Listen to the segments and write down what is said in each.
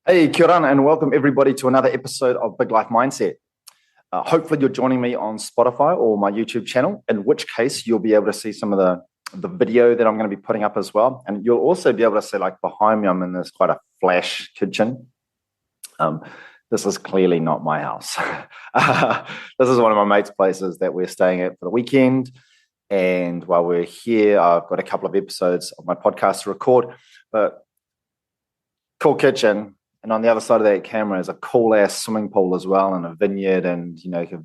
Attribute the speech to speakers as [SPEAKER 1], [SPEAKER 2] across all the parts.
[SPEAKER 1] Hey, kia ora, and welcome everybody to another episode of Big Life Mindset. Hopefully, you're joining me on Spotify or my YouTube channel, in which case you'll be able to see some of the video that I'm going to be putting up as well. And you'll also be able to see, like, behind me, I'm in this quite a flash kitchen. This is clearly not my house. This is one of my mates' places that we're staying at for the weekend. And while we're here, I've got a couple of episodes of my podcast to record. But cool kitchen. And on the other side of that camera is a cool ass swimming pool as well, and a vineyard, and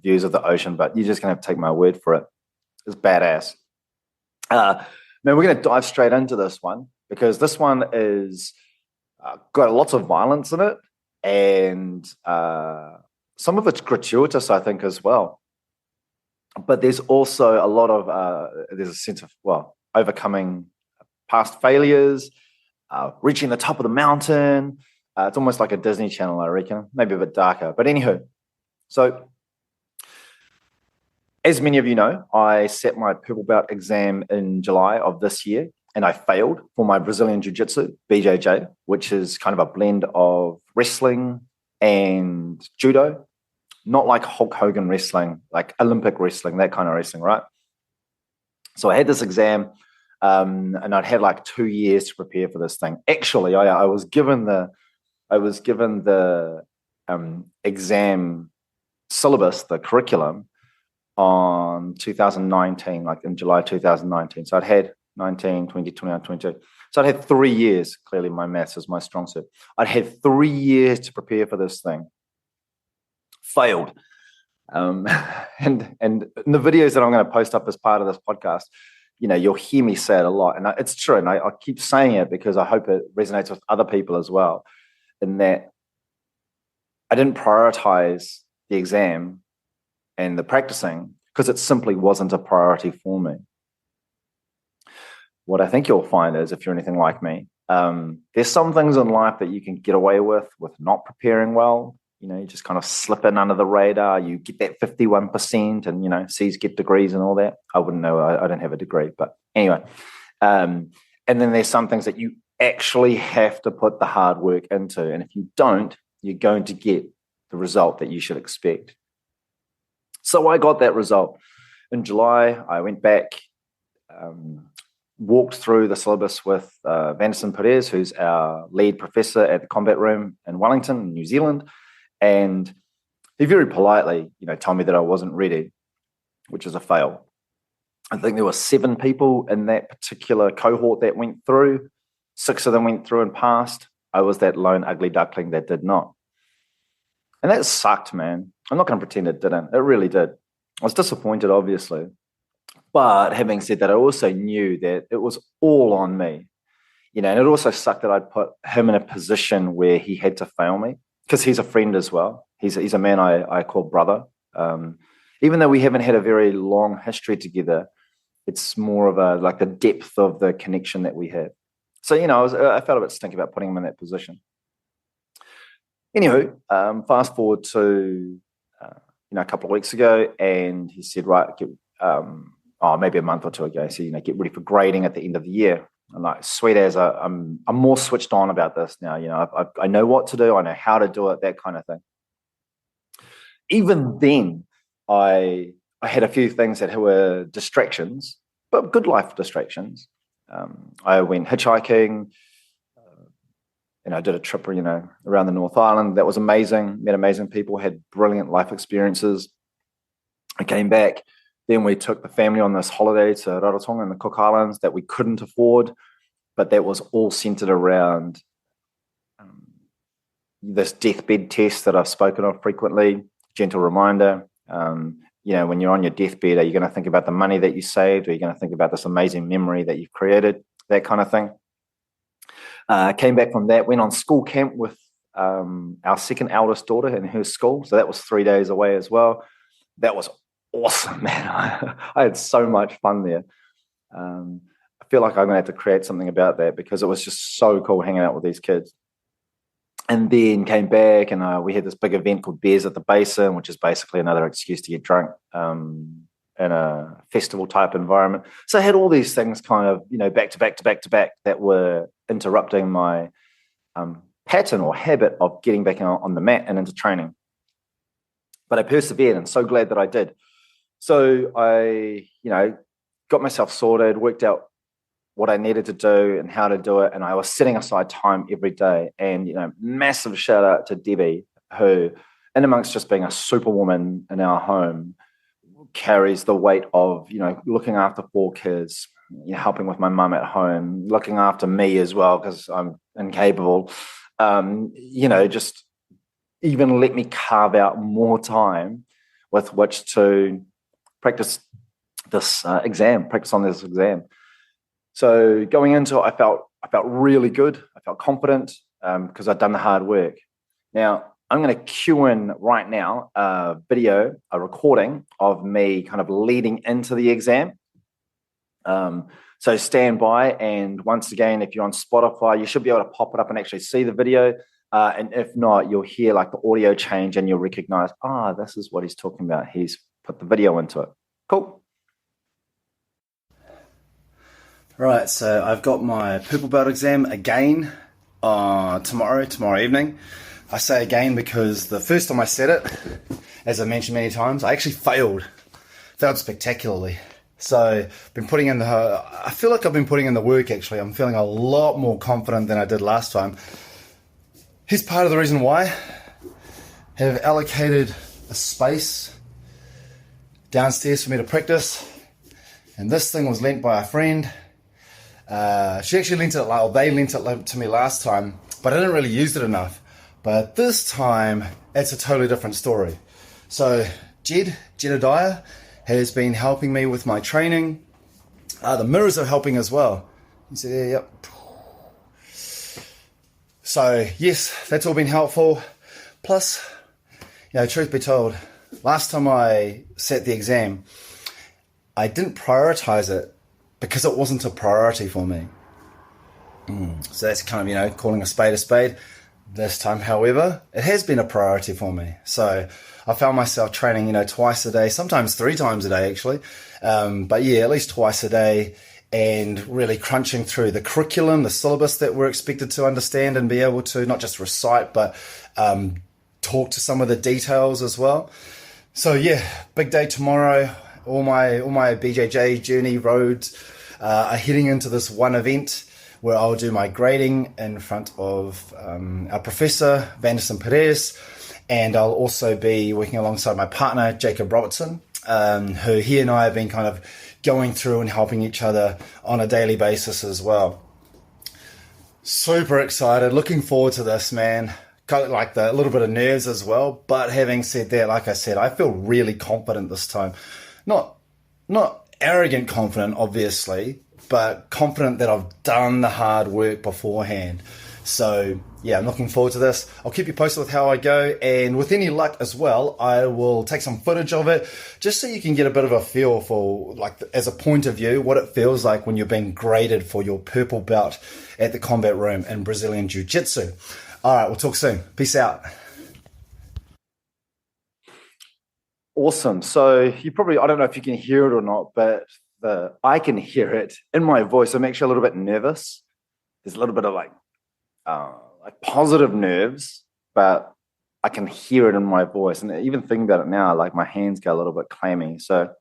[SPEAKER 1] views of the ocean. But you're just gonna have to take my word for it. It's badass. Man, we're gonna dive straight into this one because this one is got lots of violence in it, and some of it's gratuitous, I think, as well. But there's also a lot of there's a sense of overcoming past failures, reaching the top of the mountain. It's almost like a Disney Channel, I reckon, maybe a bit darker. But anywho, so as many of you know, I sat my purple belt exam in July of this year, and I failed for my Brazilian Jiu-Jitsu, BJJ, which is kind of a blend of wrestling and judo. Not like Hulk Hogan wrestling, like Olympic wrestling, that kind of wrestling, right? So I had this exam, and I'd had like 2 years to prepare for this thing. Actually, I was given the exam syllabus, the curriculum, on 2019, like in July 2019. So I'd had 19, 20, 21, 22. So I'd had 3 years. Clearly, my maths is my strong suit. I'd had 3 years to prepare for this thing. Failed. And in the videos that I'm going to post up as part of this podcast, you'll hear me say it a lot. And it's true. And I keep saying it because I hope it resonates with other people as well. In that I didn't prioritize the exam and the practicing because it simply wasn't a priority for me. What I think you'll find is, if you're anything like me, there's some things in life that you can get away with not preparing well. You just kind of slip in under the radar. You get that 51% and, C's get degrees and all that. I wouldn't know. I don't have a degree. But anyway, and then there's some things that you actually have to put the hard work into. And if you don't, you're going to get the result that you should expect. So I got that result. In July, I went back, walked through the syllabus with Vanderson Perez, who's our lead professor at the Combat Room in Wellington, New Zealand. And he very politely, told me that I wasn't ready, which is a fail. I think there were 7 people in that particular cohort that went through. 6 of them went through and passed. I was that lone ugly duckling that did not. And that sucked, man. I'm not going to pretend it didn't. It really did. I was disappointed, obviously. But having said that, I also knew that it was all on me. And it also sucked that I'd put him in a position where he had to fail me, because he's a friend as well. He's a man I call brother. Even though we haven't had a very long history together, it's more of like the depth of the connection that we have. So, I felt a bit stinky about putting him in that position. Anywho, fast forward to, a couple of weeks ago, and he said, right, maybe a month or two ago, he said, get ready for grading at the end of the year. I'm like, sweet as I'm more switched on about this now. I know what to do. I know how to do it, that kind of thing. Even then, I had a few things that were distractions, but good life distractions. I went hitchhiking, and I did a trip, around the North Island. That was amazing. Met amazing people, had brilliant life experiences. I came back. Then we took the family on this holiday to Rarotonga in the Cook Islands that we couldn't afford, but that was all centered around this deathbed test that I've spoken of frequently. Gentle reminder, when you're on your deathbed, are you going to think about the money that you saved? Or are you going to think about this amazing memory that you've created? That kind of thing. Came back from that, went on school camp with our second eldest daughter in her school. So that was 3 days away as well. That was awesome, man. I had so much fun there. I feel like I'm going to have to create something about that because it was just so cool hanging out with these kids. And then came back, and we had this big event called Beers at the Basin, which is basically another excuse to get drunk in a festival type environment. So I had all these things kind of, back to back that were interrupting my pattern or habit of getting back on the mat and into training. But I persevered, and so glad that I did. So I, got myself sorted, worked out what I needed to do and how to do it. And I was setting aside time every day. And, massive shout out to Debbie, who, in amongst just being a superwoman in our home, carries the weight of, looking after 4 kids, helping with my mum at home, looking after me as well, because I'm incapable. Just even let me carve out more time with which to practice this practice on this exam. So going into it, I felt really good. I felt confident because I'd done the hard work. Now, I'm going to cue in right now a recording of me kind of leading into the exam. So stand by. And once again, if you're on Spotify, you should be able to pop it up and actually see the video. And if not, you'll hear like the audio change and you'll recognize, this is what he's talking about. He's put the video into it. Cool.
[SPEAKER 2] Right, so I've got my purple belt exam again tomorrow evening. I say again because the first time I said it, as I mentioned many times, I actually failed spectacularly. So I feel like I've been putting in the work actually. I'm feeling a lot more confident than I did last time. Here's part of the reason why. I have allocated a space downstairs for me to practice, and this thing was lent by a friend. She actually they lent it to me last time, but I didn't really use it enough. But this time, it's a totally different story. So Jedediah has been helping me with my training. The mirrors are helping as well. You see there, yep. So yes, that's all been helpful. Plus, truth be told, last time I sat the exam, I didn't prioritize it because it wasn't a priority for me. So that's kind of, calling a spade. This time, however, it has been a priority for me. So I found myself training, twice a day, sometimes 3 times a day actually. But yeah, at least twice a day, and really crunching through the curriculum, the syllabus that we're expected to understand and be able to not just recite, but talk to some of the details as well. So yeah, big day tomorrow. All my BJJ journey roads are heading into this one event where I'll do my grading in front of our professor, Vanderson Perez, and I'll also be working alongside my partner, Jacob Robertson, who he and I have been kind of going through and helping each other on a daily basis as well. Super excited, looking forward to this, man. Got like a little bit of nerves as well, but having said that, like I said, I feel really confident this time. Not arrogant confident, obviously, but confident that I've done the hard work beforehand. So yeah, I'm looking forward to this. I'll keep you posted with how I go, and with any luck as well, I will take some footage of it just so you can get a bit of a feel for, like, as a point of view, what it feels like when you're being graded for your purple belt at the combat room in Brazilian Jiu-Jitsu. All right, we'll talk soon. Peace out.
[SPEAKER 1] Awesome. So I don't know if you can hear it or not, but I can hear it in my voice. I'm actually a little bit nervous. There's a little bit of like positive nerves, but I can hear it in my voice. And even thinking about it now, like my hands go a little bit clammy. So,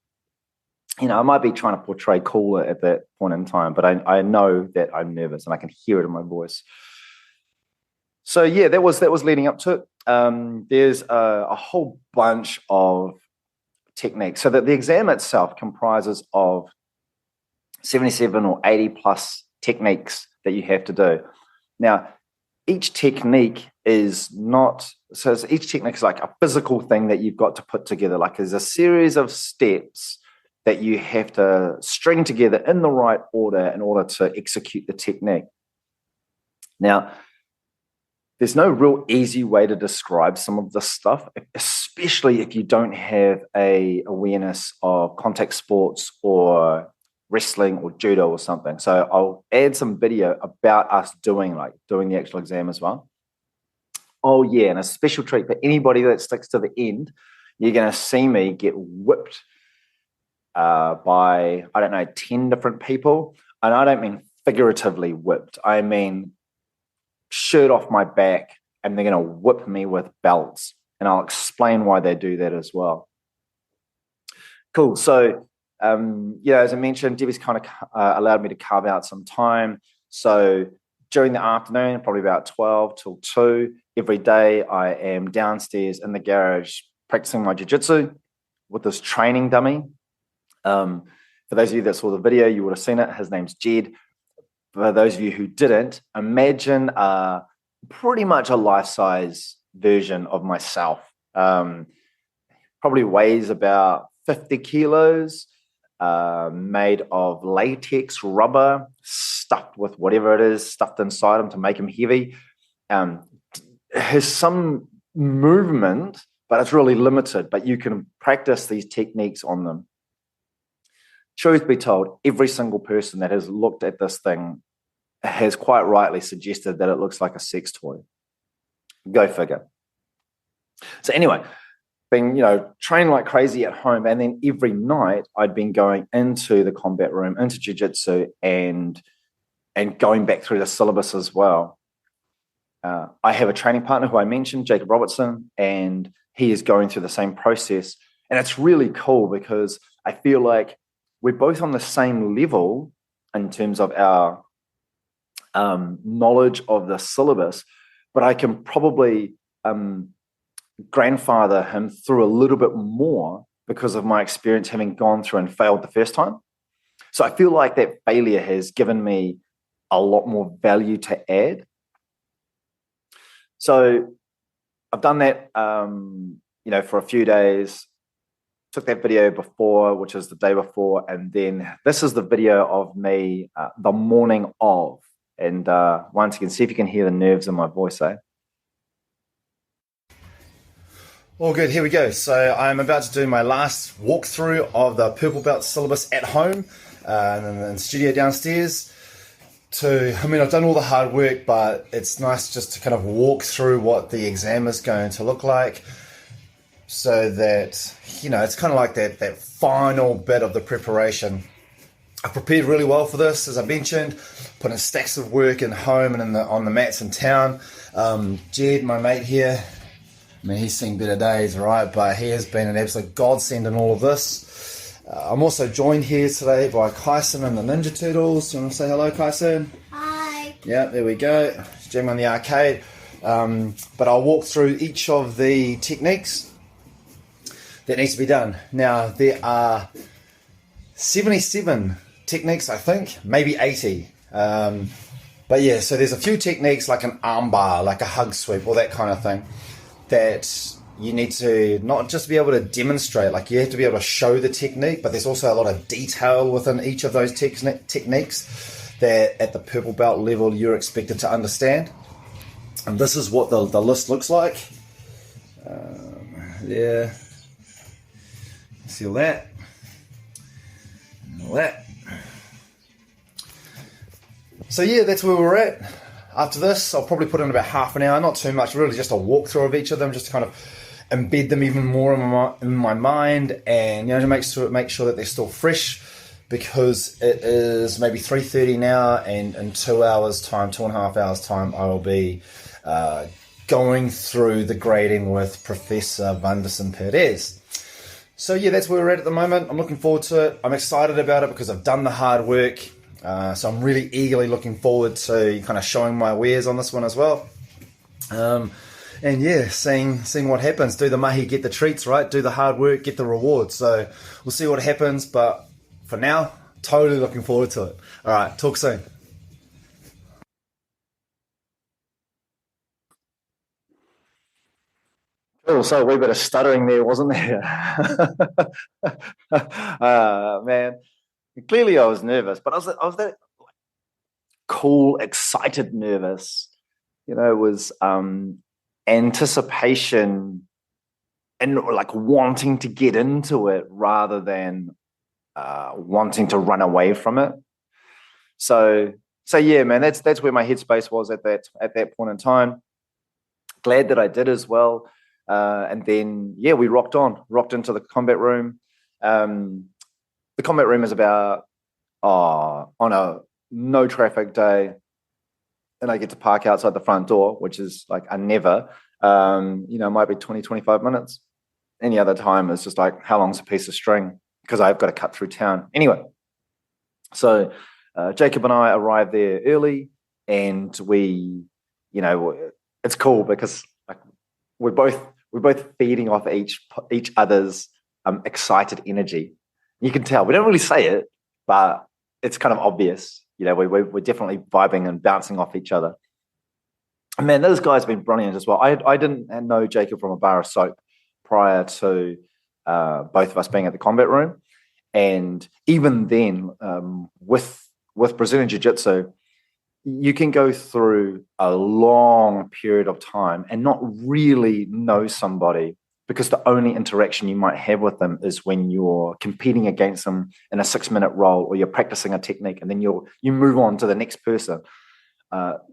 [SPEAKER 1] I might be trying to portray cooler at that point in time, but I know that I'm nervous and I can hear it in my voice. So yeah, that was leading up to it. There's a whole bunch of techniques. So that the exam itself comprises of 77 or 80 plus techniques that you have to do. Now, each technique is like a physical thing that you've got to put together. Like there's a series of steps that you have to string together in the right order in order to execute the technique. Now, there's no real easy way to describe some of this stuff, especially if you don't have a awareness of contact sports or wrestling or judo or something. So I'll add some video about us doing the actual exam as well. Oh yeah, and a special treat for anybody that sticks to the end, you're going to see me get whipped by, 10 different people. And I don't mean figuratively whipped. I mean shirt off my back, and they're going to whip me with belts. And I'll explain why they do that as well. Cool. So, as I mentioned, Debbie's kind of allowed me to carve out some time. So during the afternoon, probably about 12 till 2, every day I am downstairs in the garage practicing my jiu-jitsu with this training dummy. For those of you that saw the video, you would have seen it. His name's Jed. For those of you who didn't, imagine pretty much a life-size version of myself. Probably weighs about 50 kilos, made of latex rubber, stuffed with whatever it is, stuffed inside him to make him heavy. Has some movement, but it's really limited, but you can practice these techniques on them. Truth be told, every single person that has looked at this thing has quite rightly suggested that it looks like a sex toy. Go figure. So anyway, been, training like crazy at home, and then every night I'd been going into the combat room, into jiu-jitsu, and going back through the syllabus as well. I have a training partner who I mentioned, Jacob Robertson, and he is going through the same process. And it's really cool because I feel like we're both on the same level in terms of our knowledge of the syllabus, but I can probably grandfather him through a little bit more because of my experience having gone through and failed the first time. So I feel like that failure has given me a lot more value to add. So I've done that, for a few days. Took that video before, which is the day before, and then this is the video of me the morning of. And once again, see if you can hear the nerves in my voice, eh?
[SPEAKER 2] All good, here we go. So I'm about to do my last walkthrough of the purple belt syllabus at home in the studio downstairs. I've done all the hard work, but it's nice just to kind of walk through what the exam is going to look like so that, it's kind of like that final bit of the preparation. I prepared really well for this, as I mentioned, put in stacks of work in home and on the mats in town. Jed, my mate here, he's seen better days, right? But he has been an absolute godsend in all of this. I'm also joined here today by Kyson and the Ninja Turtles. Do you want to say hello, Kyson?
[SPEAKER 3] Hi.
[SPEAKER 2] Yeah, there we go. Jam on the arcade. But I'll walk through each of the techniques that needs to be done. Now, there are 77 techniques, I think, maybe 80. But yeah, so there's a few techniques like an arm bar, like a hug sweep, all that kind of thing, that you need to not just be able to demonstrate, like you have to be able to show the technique, but there's also a lot of detail within each of those techniques that at the purple belt level you're expected to understand. And this is what the list looks like. Yeah. See all that? And all that. So yeah, that's where we're at. After this, I'll probably put in about half an hour, not too much, really just a walkthrough of each of them, just to kind of embed them even more in my mind, and to make sure that they're still fresh, because it is maybe 3:30 now, and in 2 hours time, 2.5 hours time, I will be going through the grading with Professor Vanderson Perez. So yeah, that's where we're at the moment. I'm looking forward to it. I'm excited about it because I've done the hard work. So I'm really eagerly looking forward to kind of showing my wares on this one as well. And yeah, seeing what happens. Do the mahi, get the treats, right? Do the hard work, get the rewards. So we'll see what happens. But for now, totally looking forward to it. All right, talk soon.
[SPEAKER 1] Cool. So a wee bit of stuttering there, wasn't there? Man. Clearly I was nervous, but I was that cool, excited nervous. It was anticipation and like wanting to get into it rather than wanting to run away from it. So yeah, man, that's where my headspace was at that point in time. Glad that I did as well. And then yeah, we rocked into the combat room. The combat room is about, on a no traffic day, and I get to park outside the front door, which is like a never, it might be 20, 25 minutes. Any other time, it's just like, how long's a piece of string? Because I've got to cut through town. Anyway, so Jacob and I arrived there early, and it's cool because like we're both feeding off each other's excited energy. You can tell we don't really say it, but it's kind of obvious. We're definitely vibing and bouncing off each other. And man, those guys have been brilliant as well. I didn't know Jacob from a bar of soap prior to both of us being at the combat room. And even then, with Brazilian Jiu-Jitsu, you can go through a long period of time and not really know somebody, because the only interaction you might have with them is when you're competing against them in a 6-minute roll, or you're practicing a technique, and then you move on to the next person.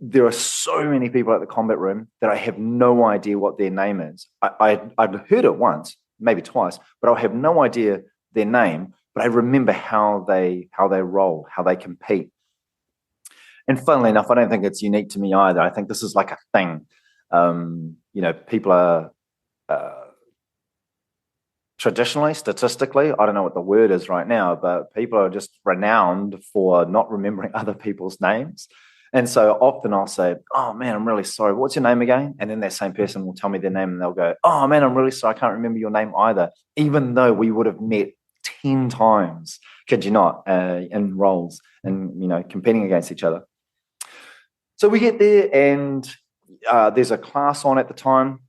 [SPEAKER 1] There are so many people at the combat room that I have no idea what their name is. I'd heard it once, maybe twice, but I have no idea their name. But I remember how they roll, how they compete. And funnily enough, I don't think it's unique to me either. I think this is like a thing. People are traditionally, statistically, I don't know what the word is right now, but people are just renowned for not remembering other people's names. And so often I'll say, oh man, I'm really sorry. What's your name again? And then that same person will tell me their name, and they'll go, oh man, I'm really sorry. I can't remember your name either. Even though we would have met 10 times, kid you not, in roles and, competing against each other. So we get there, and there's a class on at the time.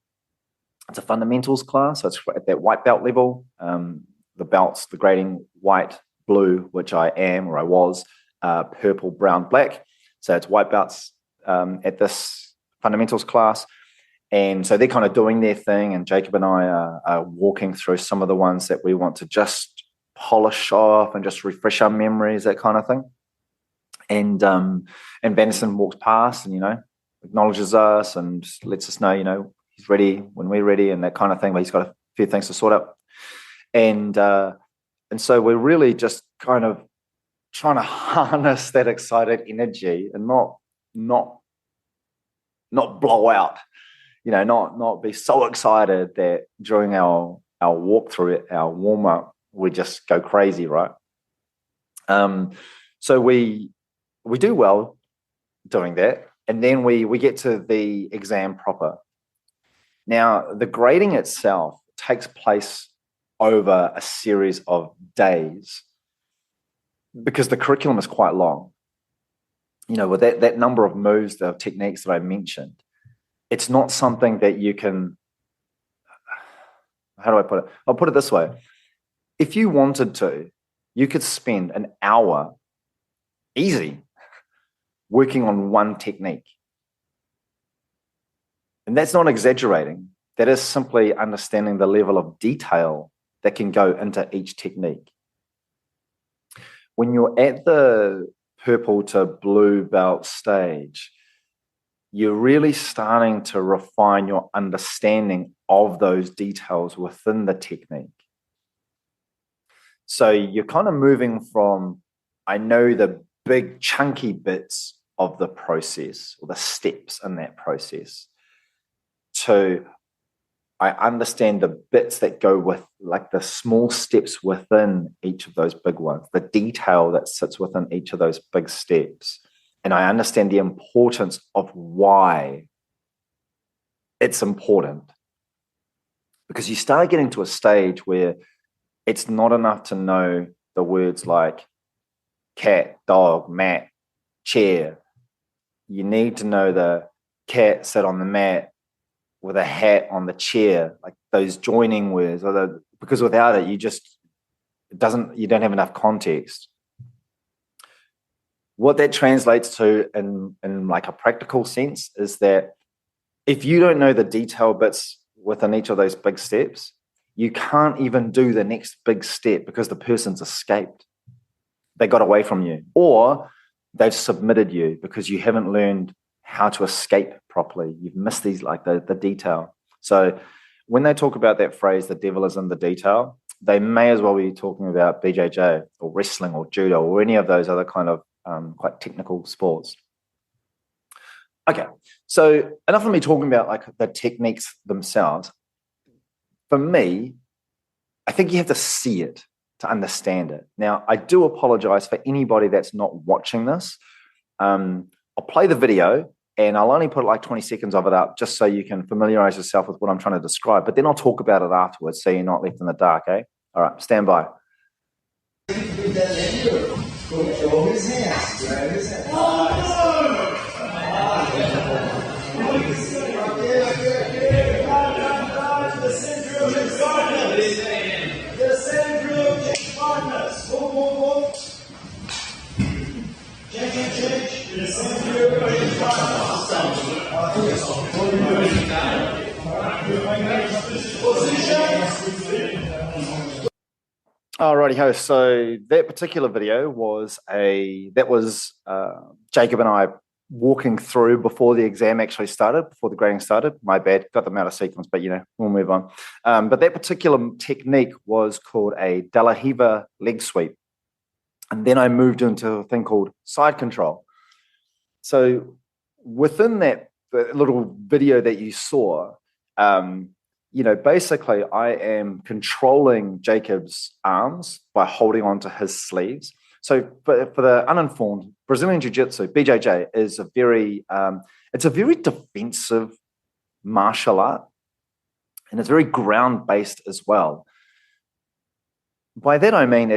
[SPEAKER 1] It's a fundamentals class. So it's at that white belt level. The belts, the grading white, blue, which I am, or I was, purple, brown, black. So it's white belts at this fundamentals class. And so they're kind of doing their thing, and Jacob and I are walking through some of the ones that we want to just polish off and just refresh our memories, that kind of thing. And Vanderson walks past and, acknowledges us and lets us know, he's ready when we're ready and that kind of thing, but he's got a few things to sort out. And so we're really just kind of trying to harness that excited energy and not blow out, not be so excited that during our walkthrough, our warm up, we just go crazy, right? So we do well doing that, and then we get to the exam proper. Now, the grading itself takes place over a series of days because the curriculum is quite long. With that number of moves, the techniques that I mentioned, it's not something that you can, how do I put it? I'll put it this way. If you wanted to, you could spend an hour easy working on one technique. And that's not exaggerating. That is simply understanding the level of detail that can go into each technique. When you're at the purple to blue belt stage, you're really starting to refine your understanding of those details within the technique. So you're kind of moving from, I know the big chunky bits of the process or the steps in that process, to I understand the bits that go with, like the small steps within each of those big ones, the detail that sits within each of those big steps. And I understand the importance of why it's important. Because you start getting to a stage where it's not enough to know the words like cat, dog, mat, chair. You need to know the cat sat on the mat with a hat on the chair, like those joining words, because without it, you don't have enough context. What that translates to in like a practical sense is that if you don't know the detail bits within each of those big steps, you can't even do the next big step because the person's escaped. They got away from you, or they've submitted you because you haven't learned how to escape properly. You've missed these, like the detail. So when they talk about that phrase, the devil is in the detail, they may as well be talking about BJJ or wrestling or judo or any of those other kind of quite technical sports. Okay, so enough of me talking about like the techniques themselves. For me, I think you have to see it to understand it. Now, I do apologize for anybody that's not watching this. I'll play the video and I'll only put like 20 seconds of it up just so you can familiarize yourself with what I'm trying to describe. But then I'll talk about it afterwards so you're not left in the dark, eh? All right, stand by.
[SPEAKER 3] Control his hands. Grab his hands. The center of his darkness. The center of his darkness. Change. The center of his darkness.
[SPEAKER 1] Alrighty, ho. So that particular video was Jacob and I walking through before the exam actually started, before the grading started. My bad, got them out of sequence, but we'll move on. But that particular technique was called a De La Riva leg sweep. And then I moved into a thing called side control. So within that little video that you saw, basically I am controlling Jacob's arms by holding onto his sleeves. So for the uninformed, Brazilian Jiu-Jitsu, BJJ, is a very defensive martial art, and it's very ground-based as well. By that I mean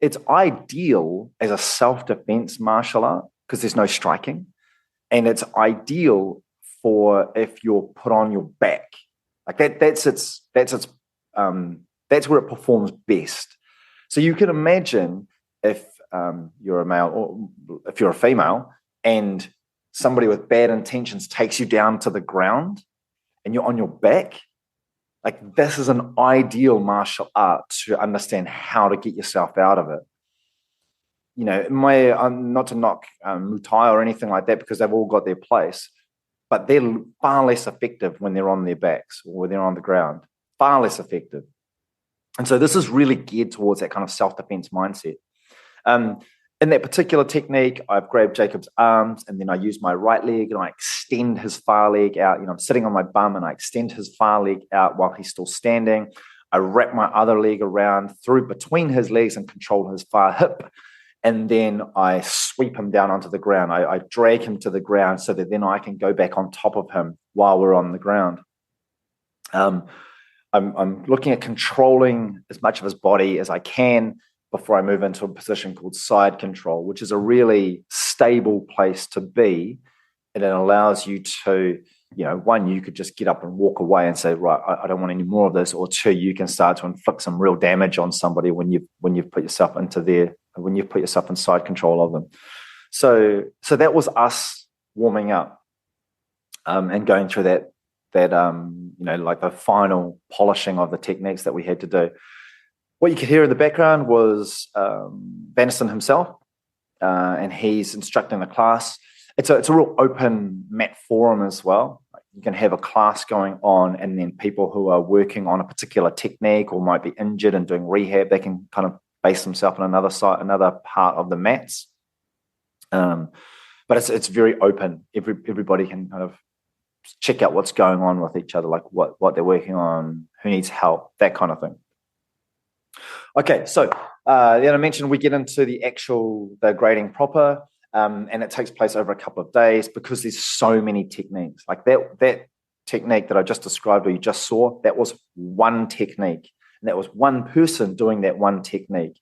[SPEAKER 1] it's ideal as a self-defense martial art because there's no striking, and it's ideal for if you're put on your back. Like that's where it performs best. So you can imagine if you're a male or if you're a female and somebody with bad intentions takes you down to the ground and you're on your back, like this is an ideal martial art to understand how to get yourself out of it. Not to knock Muay Thai or anything like that because they've all got their place, but they're far less effective when they're on their backs or when they're on the ground, far less effective. And so this is really geared towards that kind of self-defense mindset. In that particular technique, I've grabbed Jacob's arms and then I use my right leg and I extend his far leg out. I'm sitting on my bum and I extend his far leg out while he's still standing. I wrap my other leg around through between his legs and control his far hip. And then I sweep him down onto the ground. I drag him to the ground so that then I can go back on top of him while we're on the ground. I'm looking at controlling as much of his body as I can before I move into a position called side control, which is a really stable place to be. And it allows you to, one, you could just get up and walk away and say, right, I don't want any more of this. Or two, you can start to inflict some real damage on somebody when you've put yourself when you've put yourself in side control of them. So that was us warming up and going through that like the final polishing of the techniques that we had to do. What you could hear in the background was Banniston himself, and he's instructing the class. It's a real open mat forum as well. You can have a class going on, and then people who are working on a particular technique or might be injured and doing rehab, they can kind of base themselves on another part of the mats. But it's very open. Everybody can kind of check out what's going on with each other, like what they're working on, who needs help, that kind of thing. Okay, so then I mentioned we get into the grading proper, and it takes place over a couple of days because there's so many techniques. Like that technique that I just described or you just saw, that was one technique, and that was one person doing that one technique.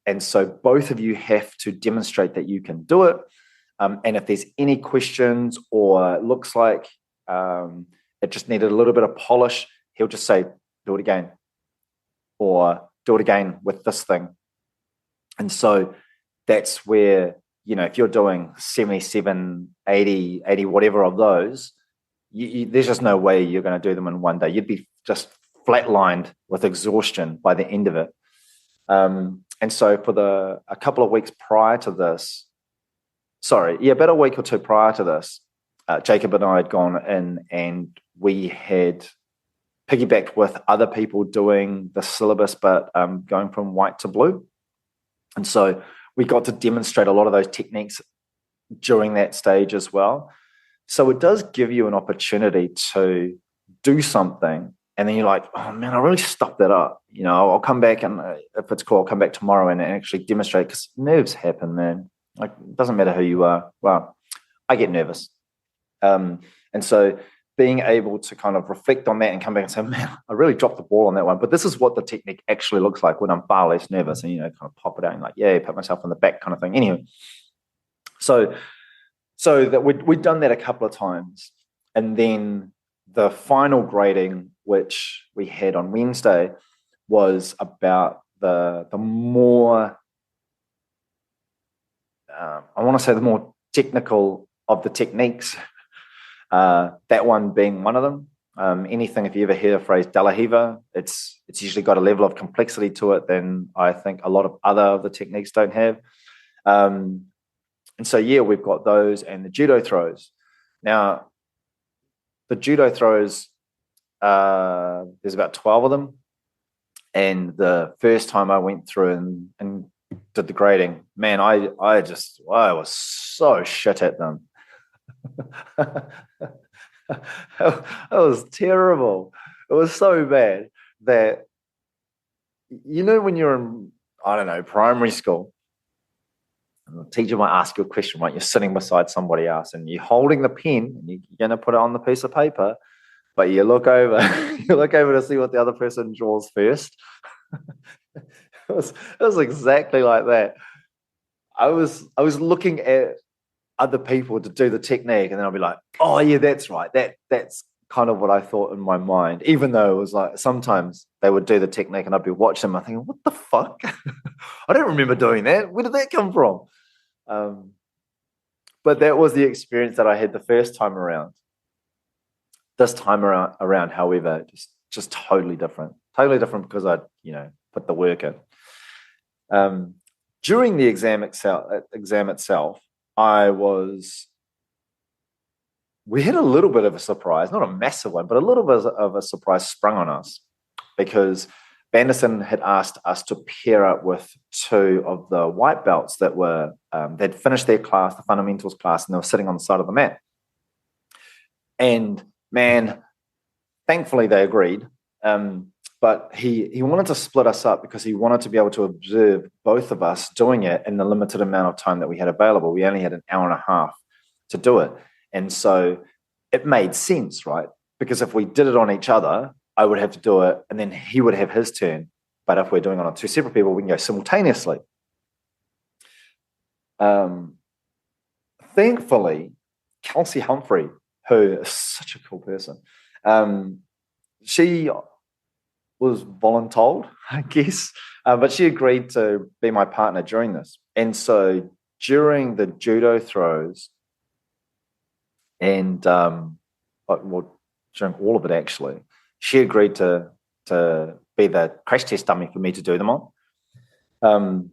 [SPEAKER 1] And so both of you have to demonstrate that you can do it. And if there's any questions or it looks like it just needed a little bit of polish, he'll just say, do it again, or do it again with this thing. And so that's where, if you're doing 77, 80, whatever of those, there's just no way you're going to do them in one day. You'd be just flatlined with exhaustion by the end of it. And so for a couple of weeks prior to this, about a week or two prior to this, Jacob and I had gone in and we had piggybacked with other people doing the syllabus, but going from white to blue. And so we got to demonstrate a lot of those techniques during that stage as well. So it does give you an opportunity to do something, and then you're like, oh man, I really stuffed that up. You know, I'll come back, and if it's cool, I'll come back tomorrow and actually demonstrate, because nerves happen, man. Like, it doesn't matter who you are. Well, I get nervous. And so being able to kind of reflect on that and come back and say, man, I really dropped the ball on that one. But this is what the technique actually looks like when I'm far less nervous, and, you know, kind of pop it out and like, yeah, pat myself on the back kind of thing. Anyway, so that we'd done that a couple of times. And then the final grading, which we had on Wednesday, was about the more, I want to say the more technical of the techniques, that one being one of them. Anything, if you ever hear the phrase De La Riva, it's usually got a level of complexity to it than I think a lot of other of the techniques don't have. And so, yeah, we've got those and the judo throws. Now, the judo throws, there's about 12 of them. And the first time I went through and did the grading, man, I was so shit at them. It was terrible. It was so bad that, you know, when you're in, I don't know, primary school, and the teacher might ask you a question, right? You're sitting beside somebody else and you're holding the pen and you're going to put it on the piece of paper, but you look over, to see what the other person draws first. It was exactly like that. I was looking at other people to do the technique, and then I'll be like, oh yeah, that's right. That's kind of what I thought in my mind, even though it was like sometimes they would do the technique and I'd be watching them. I'm thinking, what the fuck? I don't remember doing that. Where did that come from? But that was the experience that I had the first time around. This time around, however, just totally different. Totally different because I, you know, put the work in. During the exam itself, we had a little bit of a surprise, not a massive one, but a little bit of a surprise sprung on us, because Banderson had asked us to pair up with two of the white belts that were, they'd finished their class, the fundamentals class, and they were sitting on the side of the mat. And man, thankfully they agreed. But he wanted to split us up because he wanted to be able to observe both of us doing it in the limited amount of time that we had available. We only had an hour and a half to do it. And so it made sense, right? Because if we did it on each other, I would have to do it and then he would have his turn. But if we're doing it on two separate people, we can go simultaneously. Thankfully, Kelsey Humphrey, who is such a cool person, she was voluntold, I guess, but she agreed to be my partner during this. And so during the judo throws and during all of it actually, she agreed to be the crash test dummy for me to do them on.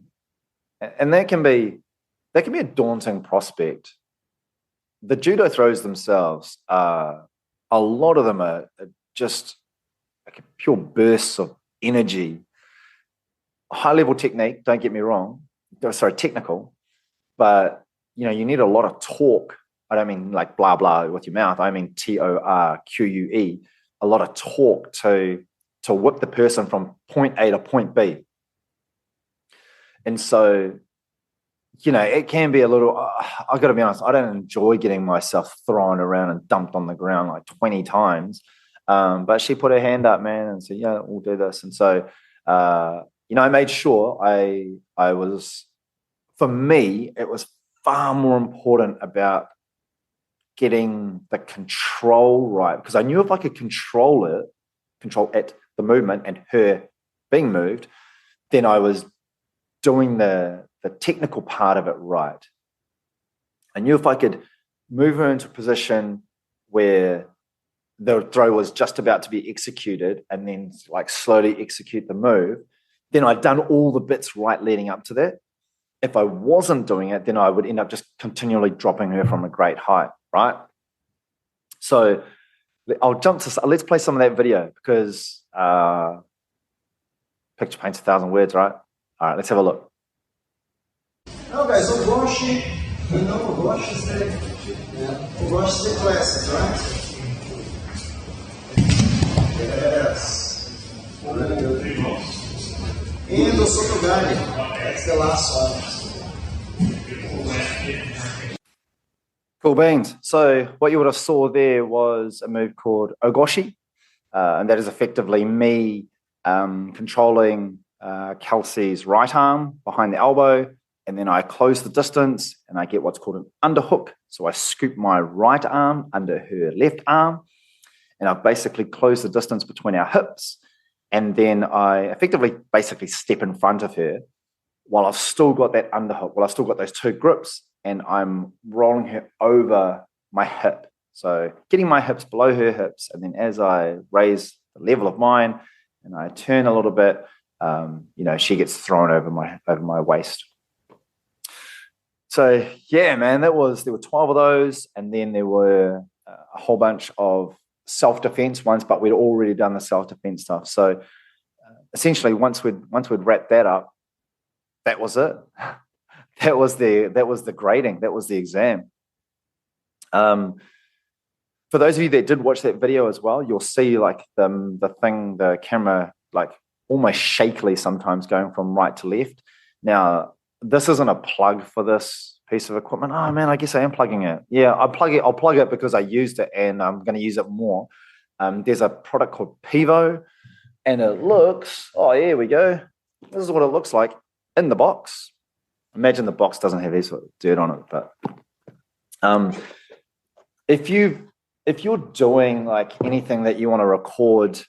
[SPEAKER 1] And that can be a daunting prospect. The judo throws themselves, a lot of them are just like pure bursts of energy. High level technique, don't get me wrong. Sorry, technical, but you know, you need a lot of torque. I don't mean like blah blah with your mouth. I mean TORQUE. A lot of torque to whip the person from point A to point B. And so, you know, it can be a little, I've got to be honest, I don't enjoy getting myself thrown around and dumped on the ground like 20 times. But she put her hand up, man, and said, yeah, we'll do this. And so, you know, I made sure I was, for me, it was far more important about getting the control right, because I knew if I could control it, the movement and her being moved, then I was doing the technical part of it right. I knew if I could move her into a position where the throw was just about to be executed and then like slowly execute the move, then I'd done all the bits right leading up to that. If I wasn't doing it, then I would end up just continually dropping her from a great height, right? So I'll jump to, let's play some of that video because picture paints 1,000 words, right? All right, let's have a look.
[SPEAKER 3] Não, guys, eu gosto, se
[SPEAKER 2] Yeah. Watch the classes, right? Yes. Really good. And the Sotogari. That's the last one.
[SPEAKER 1] Cool beans. So what you would have saw there was a move called Ogoshi, and that is effectively me controlling Kelsey's right arm behind the elbow, and then I close the distance and I get what's called an underhook. So I scoop my right arm under her left arm, and I basically close the distance between our hips, and then I effectively basically step in front of her while I've still got that underhook, while I've still got those two grips, and I'm rolling her over my hip. So getting my hips below her hips, and then as I raise the level of mine and I turn a little bit, she gets thrown over my waist. So yeah, man, there were 12 of those, and then there were a whole bunch of self-defense ones, but we'd already done the self-defense stuff. So essentially, once we'd wrapped that up, that was it. That was the grading. That was the exam. For those of you that did watch that video as well, you'll see like the camera like almost shakily sometimes going from right to left. Now, this isn't a plug for this piece of equipment. Oh man, I guess I am plugging it. Yeah, I'll plug it because I used it and I'm going to use it more. There's a product called Pivo, and it looks, oh, here we go. This is what it looks like in the box. Imagine the box doesn't have any sort of dirt on it, but if you're doing like anything that you want to record,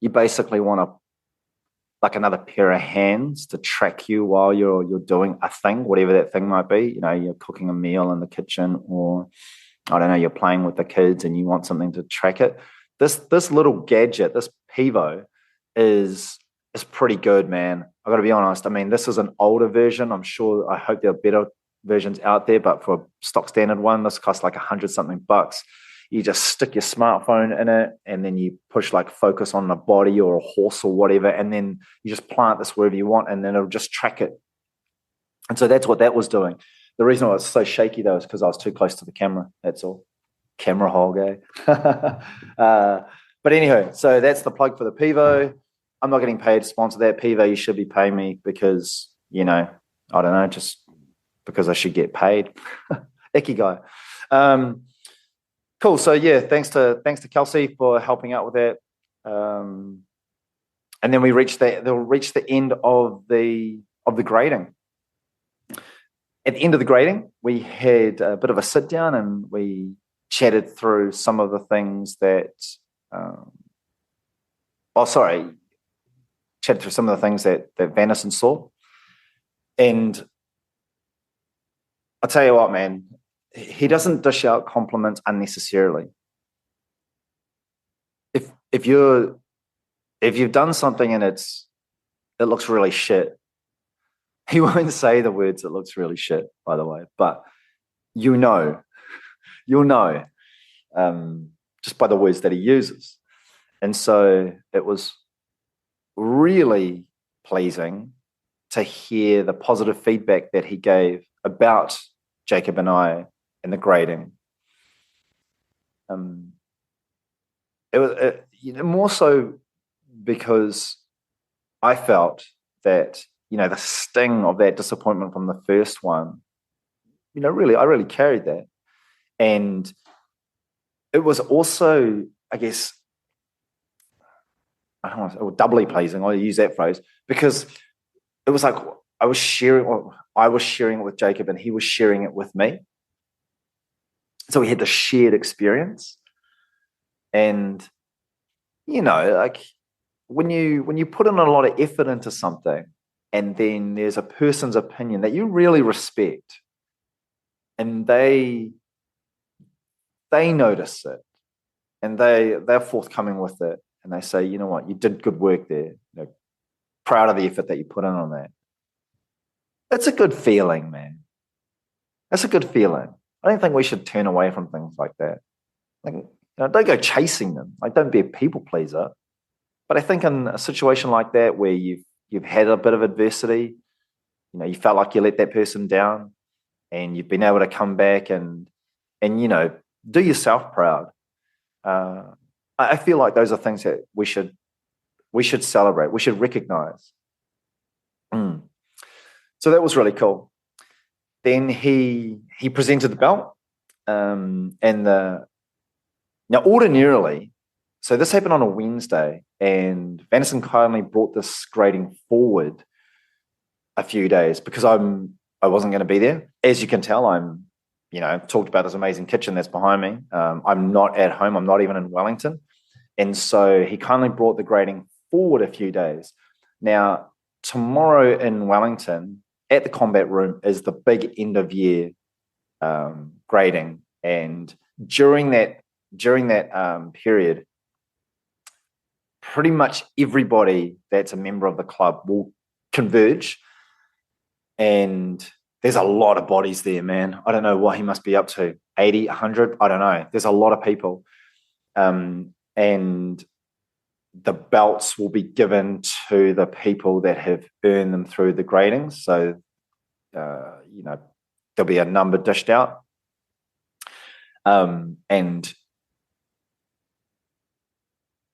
[SPEAKER 1] you basically want like another pair of hands to track you while you're doing a thing, whatever that thing might be. You're cooking a meal in the kitchen, or I don't know, you're playing with the kids and you want something to track it. This little gadget, this Pivo, is pretty good, man. I got to be honest. I mean, this is an older version. I hope there are better versions out there, but for a stock standard one, this costs like $100-something. You just stick your smartphone in it, and then you push like focus on the body or a horse or whatever, and then you just plant this wherever you want, and then it'll just track it. And so that's what that was doing. The reason I was so shaky though is because I was too close to the camera. That's all. Camera hog, eh? But anyway, so that's the plug for the Pivo. I'm not getting paid to sponsor that. Pivo, you should be paying me because, I don't know, just because I should get paid. Icky guy. Cool. So yeah, thanks to Kelsey for helping out with that. And then they'll reach the end of the grading. At the end of the grading, we had a bit of a sit down and we chatted through some of the things that chatted through some of the things that Vanison saw. And I'll tell you what, man, he doesn't dish out compliments unnecessarily. If you've done something and it looks really shit, he won't say the words "it looks really shit," by the way, but you'll know just by the words that he uses. And so it was really pleasing to hear the positive feedback that he gave about Jacob and I in the grading. It was more so because I felt that the sting of that disappointment from the first one, I really carried that, and it was also, I guess, I don't know, doubly pleasing. I'll use that phrase because it was like I was sharing it with Jacob and he was sharing it with me. So we had the shared experience. And, like when you put in a lot of effort into something and then there's a person's opinion that you really respect and they notice it and they're forthcoming with it and they say, you know what, you did good work there. Proud of the effort that you put in on that. That's a good feeling, man. That's a good feeling. I don't think we should turn away from things like that. Like, don't go chasing them. Like, don't be a people pleaser. But I think in a situation like that where you've had a bit of adversity, you felt like you let that person down, and you've been able to come back and do yourself proud. I feel like those are things that we should celebrate. We should recognize. So that was really cool. Then he presented the belt, now ordinarily, so this happened on a Wednesday, and Vanderson kindly brought this grading forward a few days because I wasn't going to be there. As you can tell, I'm talked about this amazing kitchen that's behind me. I'm not at home. I'm not even in Wellington, and so he kindly brought the grading forward a few days. Now tomorrow in Wellington at the Combat Room is the big end of year grading, and during that period, pretty much everybody that's a member of the club will converge, and there's a lot of bodies there, man. I don't know what he must be up to, 80, 100, I don't know. There's a lot of people, and the belts will be given to the people that have earned them through the gradings. So, there'll be a number dished out. And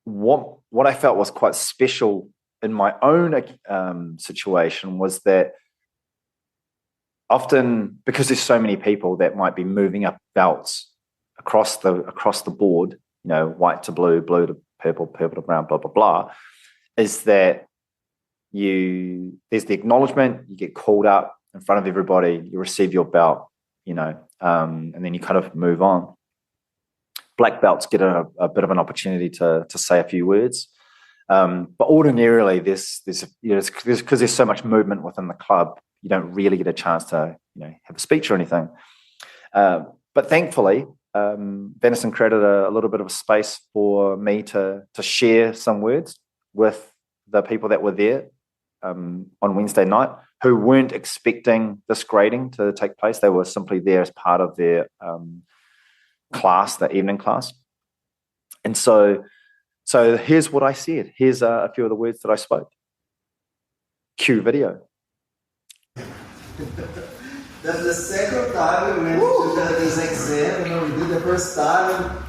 [SPEAKER 1] what I felt was quite special in my own situation was that often, because there's so many people that might be moving up belts across the board, white to blue, blue to purple, purple to brown, blah, blah, blah, is that there's the acknowledgement, you get called up in front of everybody, you receive your belt, and then you kind of move on. Black belts get a bit of an opportunity to say a few words. But ordinarily, there's because there's so much movement within the club, you don't really get a chance to have a speech or anything. But thankfully, Vanderson created a little bit of a space for me to share some words with the people that were there on Wednesday night, who weren't expecting this grading to take place. They were simply there as part of their class, the evening class. And so here's what I said. Here's a few of the words that I spoke. Cue video.
[SPEAKER 4] That's the second time we went to this exam. We did the first time.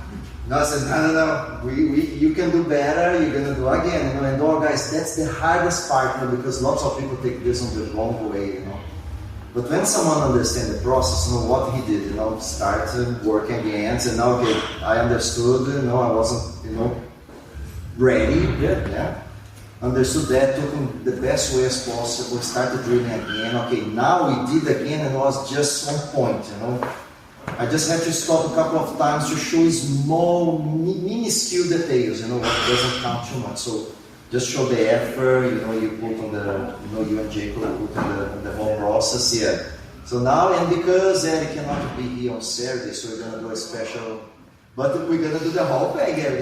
[SPEAKER 4] No, I said, no. You can do better. You're gonna do again. And guys, that's the hardest part, because lots of people take this on the wrong way. But when someone understands the process, what he did, started working again, and now, okay, I understood. I wasn't, ready. Yeah. Understood that, took him the best way as possible, started drilling again. Okay, now we did again, and it was just one point, I just had to stop a couple of times to show small, minuscule details, what doesn't count too much. So just show the effort, you put on the, you and Jacob put on the whole process, yeah. So now, and because Eric cannot be here on Saturday, so we're gonna do a special. But we're gonna do the whole thing. It's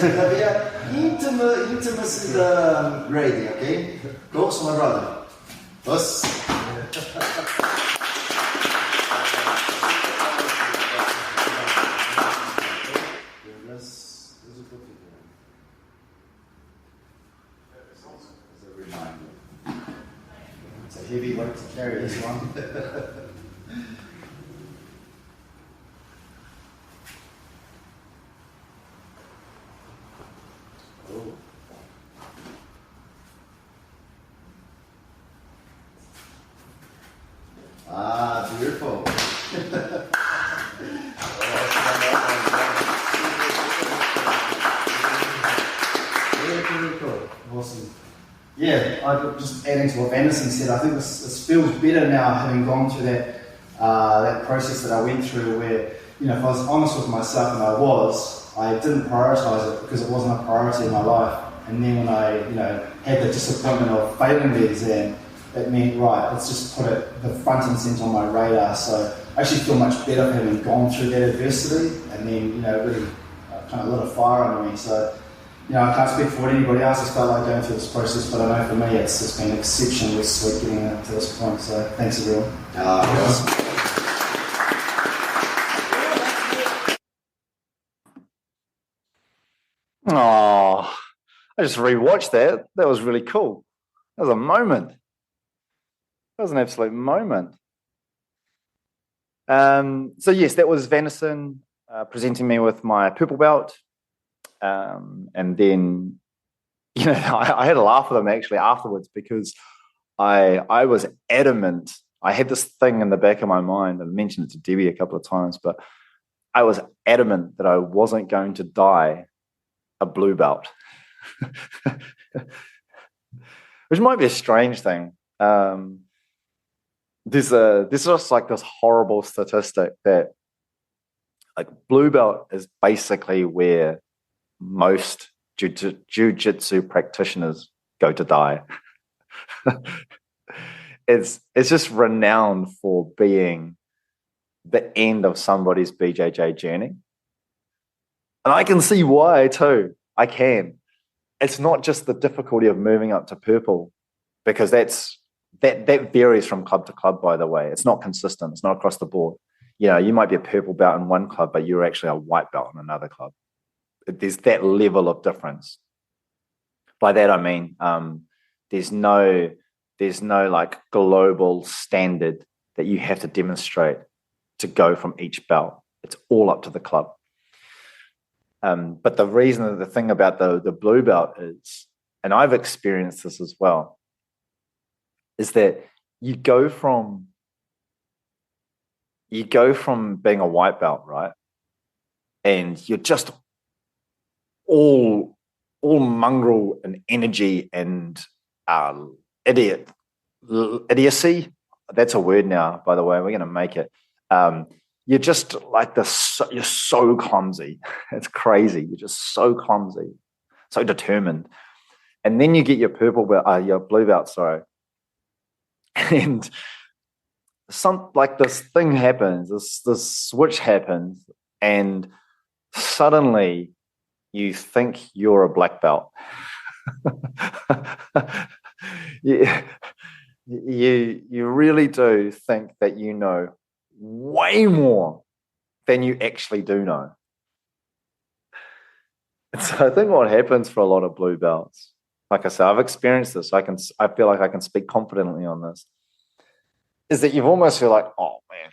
[SPEAKER 4] gonna be an intimacy grading, okay? Go, so my brother. Us. As a reminder. It's a heavy weight to carry this one. Beautiful. Awesome. Yeah, I just adding to what Vanderson said, I think this feels better now, having gone through that process that I went through, where if I was honest with myself, and I didn't prioritize it because it wasn't a priority in my life. And then when I had the disappointment of failing the exam, it meant, right, let's just put it the front and centre on my radar. So I actually feel much better for having gone through that adversity, and then really kind of lit a fire under me. So I can't speak for anybody else. It's felt like going through this process, but I know for me it's been exceptionally sweet getting to this point. So thanks everyone.
[SPEAKER 1] Oh, I just rewatched that. That was really cool. That was a moment. was an absolute moment. So yes, that was Vanderson presenting me with my purple belt. And then, I had a laugh with him actually afterwards because I was adamant. I had this thing in the back of my mind, and I mentioned it to Debbie a couple of times, but I was adamant that I wasn't going to dye a blue belt, which might be a strange thing. There's just like this horrible statistic that like blue belt is basically where most jiu-jitsu practitioners go to die. It's just renowned for being the end of somebody's BJJ journey. And I can see why too. I can. It's not just the difficulty of moving up to purple, because that varies from club to club, by the way. It's not consistent. It's not across the board. You might be a purple belt in one club, but you're actually a white belt in another club. There's that level of difference. By that I mean there's no like global standard that you have to demonstrate to go from each belt. It's all up to the club. But the thing about the blue belt is, and I've experienced this as well, is that you go from being a white belt, right? And you're just all mongrel and energy and idiocy. That's a word now, by the way. We're going to make it. You're just like this. You're so clumsy. It's crazy. You're just so clumsy, so determined. And then you get your purple belt, your blue belt, sorry. And this thing happens. This switch happens, and suddenly you think you're a black belt. you really do think that you know way more than you actually do know. And so I think what happens for a lot of blue belts, like I said, I've experienced this. I feel like I can speak confidently on this, is that you almost feel like, oh man,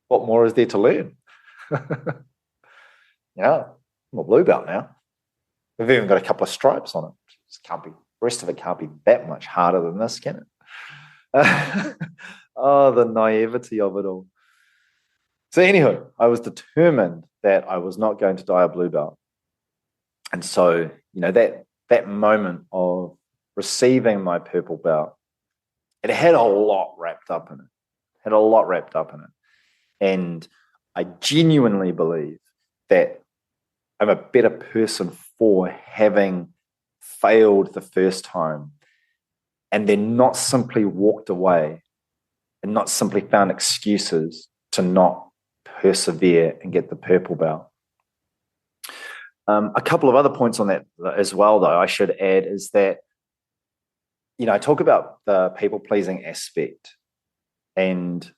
[SPEAKER 1] what more is there to learn? I'm a blue belt now. We've even got a couple of stripes on it. The rest of it can't be that much harder than this, can it? Oh, the naivety of it all. So anyhow, I was determined that I was not going to dye a blue belt. And so, that moment of receiving my purple belt, it had a lot wrapped up in it. And I genuinely believe that I'm a better person for having failed the first time and then not simply walked away and not simply found excuses to not persevere and get the purple belt. A couple of other points on that as well, though, I should add, is that, I talk about the people-pleasing aspect, and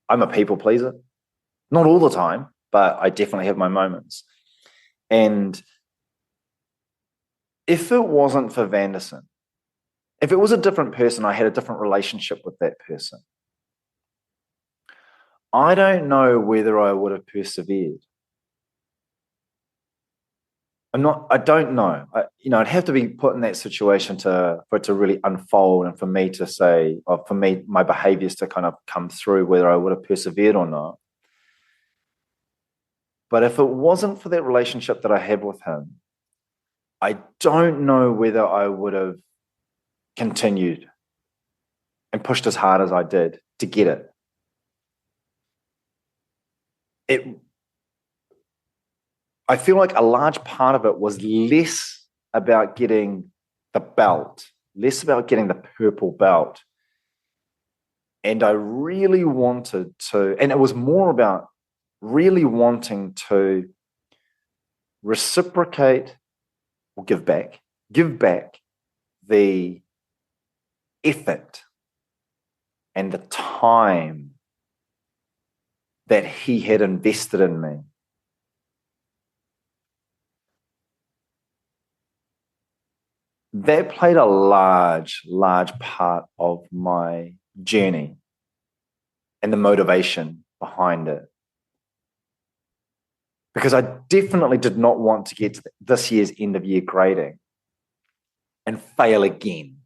[SPEAKER 1] I'm a people pleaser. Not all the time, but I definitely have my moments. And if it wasn't for Vanderson, if it was a different person, I had a different relationship with that person, I don't know whether I would have persevered. I don't know. I'd have to be put in that situation for it to really unfold, and for me to say, or for me, my behaviors to kind of come through, whether I would have persevered or not. But if it wasn't for that relationship that I had with him, I don't know whether I would have continued and pushed as hard as I did to get it. I feel like a large part of it was less about getting the belt, less about getting the purple belt. And I really wanted to, and it was more about really wanting to reciprocate or give back the effort and the time that he had invested in me. that played a large part of my journey and the motivation behind it. Because I definitely did not want to get to this year's end of year grading and fail again.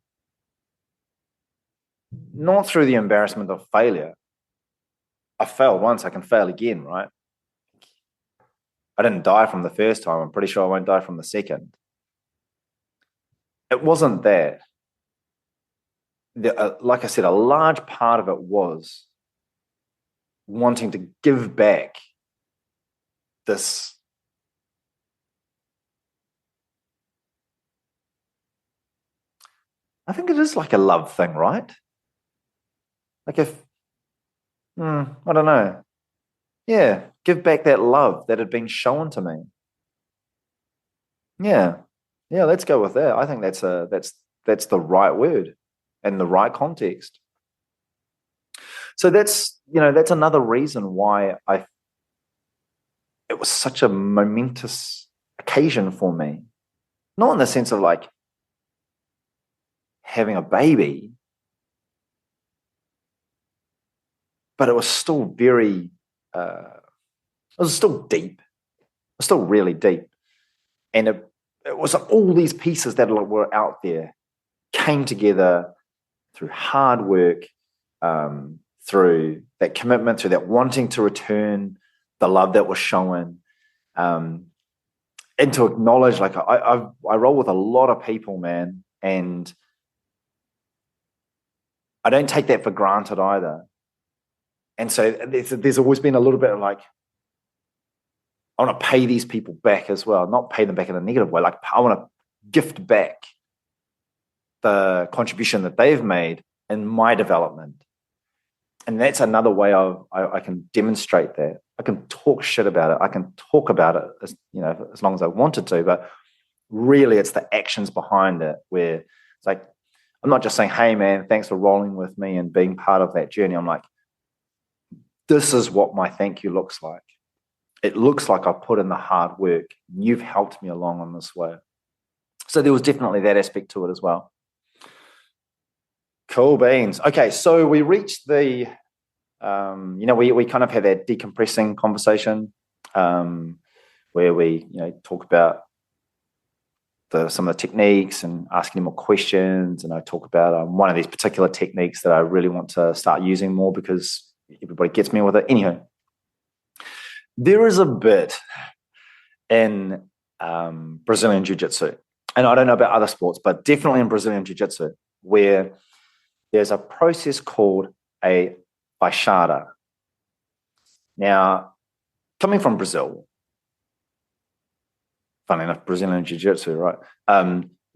[SPEAKER 1] Not through the embarrassment of failure. I failed once, I can fail again, right? I didn't die from the first time. I'm pretty sure I won't die from the second. It wasn't that. Like I said, a large part of it was wanting to give back this I think it is like a love thing, right? Like if, I don't know. Yeah, give back that love that had been shown to me. Yeah, let's go with that. I think that's the right word and the right context. So that's another reason why it was such a momentous occasion for me. Not in the sense of like having a baby, but it was still very, it was still deep. It was still really deep. And it was all these pieces that were out there came together through hard work, through that commitment, through that wanting to return the love that was shown, and to acknowledge, like I roll with a lot of people, man, and I don't take that for granted either. And so there's always been a little bit of like, I want to pay these people back as well, not pay them back in a negative way. Like I want to gift back the contribution that they've made in my development. And that's another way I can demonstrate that. I can talk shit about it. I can talk about it as long as I wanted to, but really it's the actions behind it where it's like, I'm not just saying, hey man, thanks for rolling with me and being part of that journey. I'm like, this is what my thank you looks like. It looks like I put in the hard work. You've helped me along on this way. So there was definitely that aspect to it as well. Cool beans. Okay, so we reached the, we kind of had that decompressing conversation where we, talk about some of the techniques and asking more questions. And I talk about one of these particular techniques that I really want to start using more because everybody gets me with it. Anyhow, there is a bit in Brazilian Jiu-Jitsu, and I don't know about other sports, but definitely in Brazilian Jiu-Jitsu, where there's a process called a baixada. Now, coming from Brazil, funny enough, Brazilian Jiu-Jitsu, right?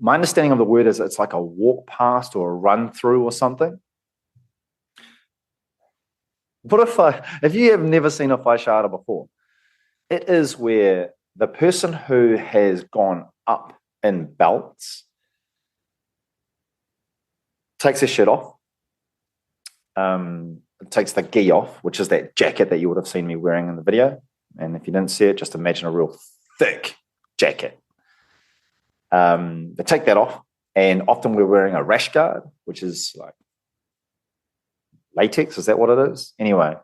[SPEAKER 1] My understanding of the word is it's like a walk past or a run through or something. What if you have never seen a baixada before? It is where the person who has gone up in belts takes their shirt off, takes the gi off, which is that jacket that you would have seen me wearing in the video. And if you didn't see it, just imagine a real thick jacket. They take that off, and often we're wearing a rash guard, which is like latex. Is that what it is? Anyway,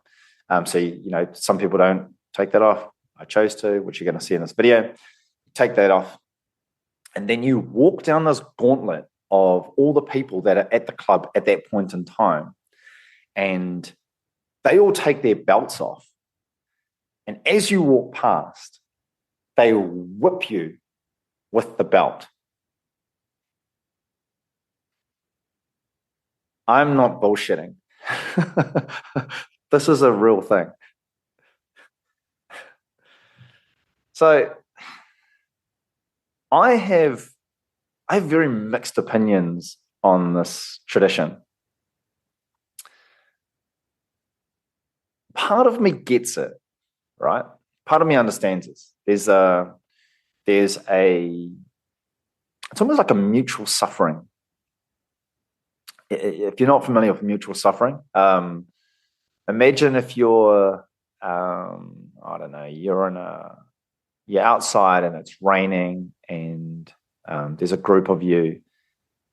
[SPEAKER 1] so some people don't take that off. I chose to, which you're going to see in this video. Take that off, and then you walk down this gauntlet of all the people that are at the club at that point in time, and they all take their belts off. And as you walk past, they whip you with the belt. I'm not bullshitting. This is a real thing. So I have very mixed opinions on this tradition. Part of me gets it, right? Part of me understands this. It's almost like a mutual suffering. If you're not familiar with mutual suffering, imagine if you're, I don't know, you're outside and it's raining and there's a group of you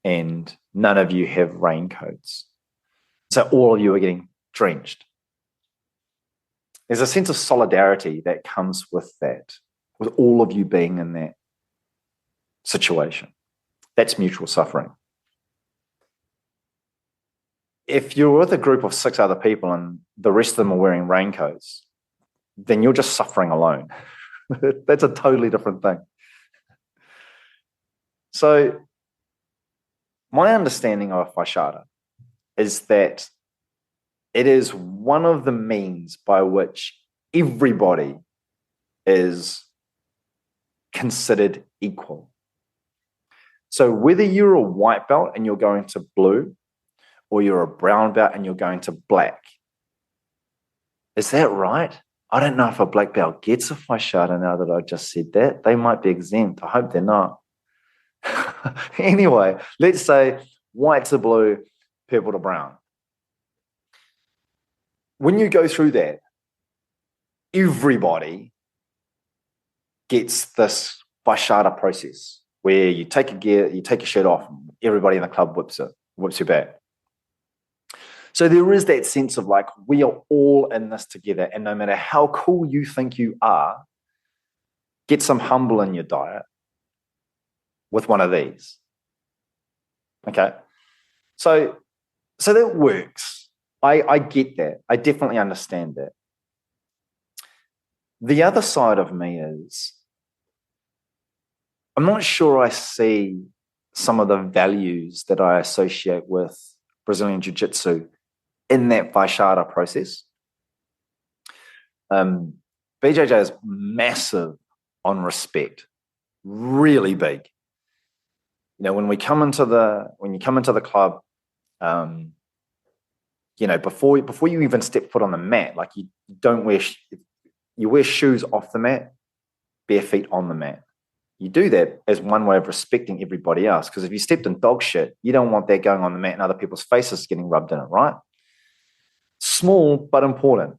[SPEAKER 1] and none of you have raincoats. So all of you are getting drenched. There's a sense of solidarity that comes with that, with all of you being in that situation. That's mutual suffering. If you're with a group of 6 other people and the rest of them are wearing raincoats, then you're just suffering alone. That's a totally different thing. So my understanding of Fashada is that it is one of the means by which everybody is considered equal. So whether you're a white belt and you're going to blue, or you're a brown belt and you're going to black, is that right? I don't know if a black belt gets a Fashada now that I just said that. They might be exempt. I hope they're not. Anyway, let's say white to blue, purple to brown. When you go through that, everybody gets this Fashada process where you take your shirt off, and everybody in the club whips you back. So there is that sense of like, we are all in this together, and no matter how cool you think you are, get some humble in your diet with one of these. Okay? So that works. I get that. I definitely understand that. The other side of me is, I'm not sure I see some of the values that I associate with Brazilian Jiu-Jitsu in that Fashada process. BJJ is massive on respect, really big. You know, when you come into the club, you know, before you even step foot on the mat, like you wear shoes off the mat, bare feet on the mat. You do that as one way of respecting everybody else, because if you stepped in dog shit, you don't want that going on the mat and other people's faces getting rubbed in it, right? Small but important.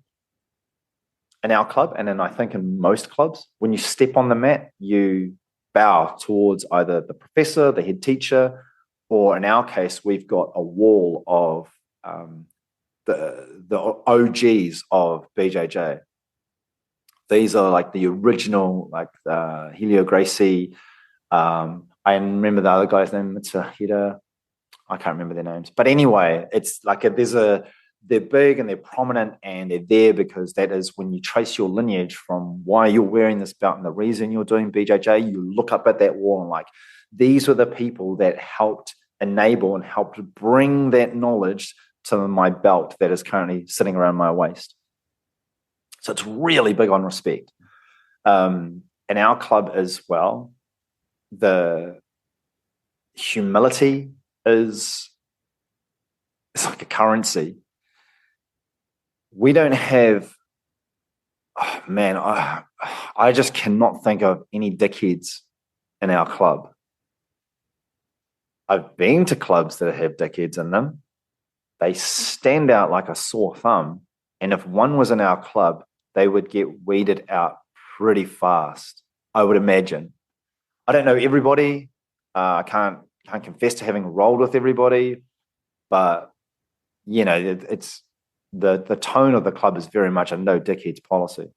[SPEAKER 1] In our club, and then I think in most clubs, when you step on the mat, you bow towards either the professor, the head teacher, or in our case, we've got a wall of the OGs of BJJ. These are like the original, like Helio Gracie. I remember the other guy's name, Mitsuhira. I can't remember their names. But anyway, it's like they're big and they're prominent, and they're there because that is when you trace your lineage from why you're wearing this belt and the reason you're doing BJJ. You look up at that wall and like, these were the people that helped enable and helped bring that knowledge to my belt that is currently sitting around my waist. So it's really big on respect. In our club as well, the humility it's like a currency. We don't have, I just cannot think of any dickheads in our club. I've been to clubs that have dickheads in them. They stand out like a sore thumb. And if one was in our club, they would get weeded out pretty fast, I would imagine. I don't know everybody. I can't confess to having rolled with everybody. But, you know, it's the tone of the club is very much a no dickheads policy.